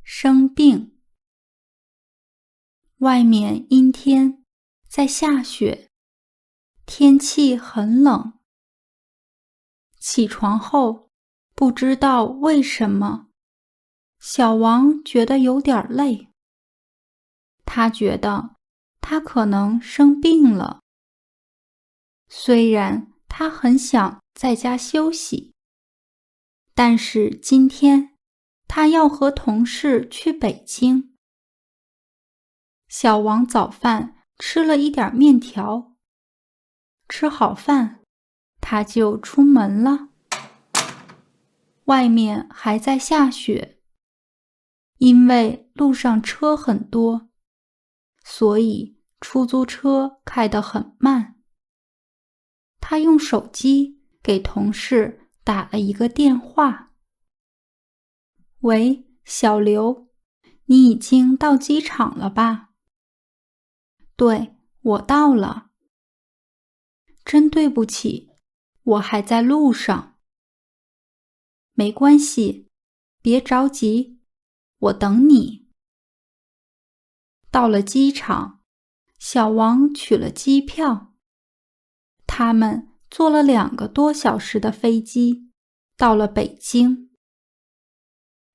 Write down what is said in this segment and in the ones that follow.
生病。外面阴天，在下雪，天气很冷。起床后，不知道为什么，小王觉得有点累。他觉得他可能生病了。虽然他很想在家休息，但是今天他要和同事去北京。小王早饭吃了一点面条，吃好饭，他就出门了。外面还在下雪，因为路上车很多，所以出租车开得很慢。他用手机给同事打了一个电话。喂，小刘，你已经到机场了吧？对，我到了。真对不起，我还在路上。没关系，别着急，我等你。到了机场，小王取了机票。他们坐了2个多小时的飞机，到了北京。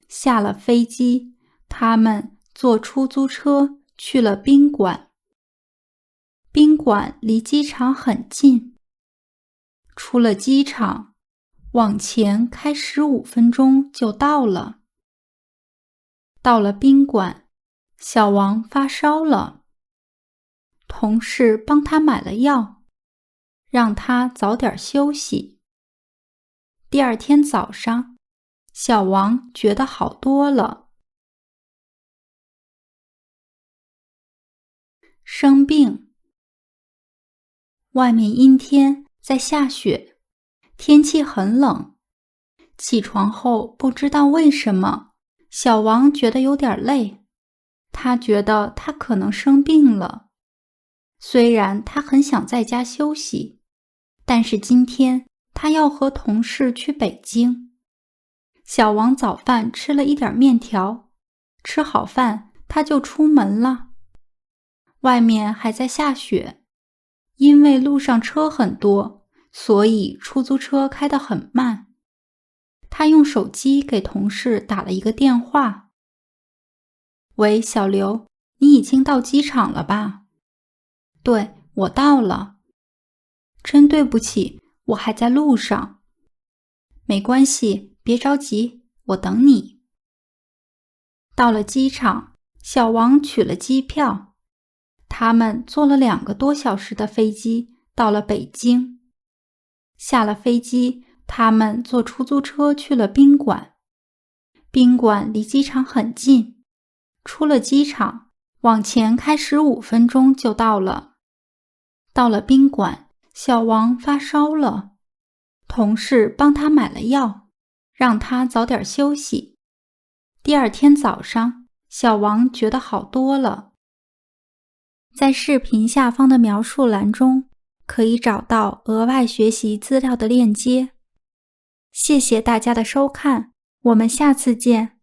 下了飞机，他们坐出租车去了宾馆。宾馆离机场很近。出了机场，往前开15分钟就到了。到了宾馆，小王发烧了。同事帮他买了药，让他早点休息。第二天早上，小王觉得好多了。生病。外面阴天，在下雪，天气很冷。起床后不知道为什么，小王觉得有点累。他觉得他可能生病了。虽然他很想在家休息，但是今天他要和同事去北京。小王早饭吃了一点面条，吃好饭他就出门了。外面还在下雪，因为路上车很多，所以出租车开得很慢。他用手机给同事打了一个电话。喂，小刘，你已经到机场了吧？对，我到了。真对不起，我还在路上。没关系，别着急，我等你。到了机场，小王取了机票。他们坐了2个多小时的飞机，到了北京。下了飞机，他们坐出租车去了宾馆。宾馆离机场很近。出了机场，往前开15分钟就到了。到了宾馆，小王发烧了。同事帮他买了药，让他早点休息。第二天早上，小王觉得好多了。在视频下方的描述栏中，可以找到额外学习资料的链接。谢谢大家的收看，我们下次见。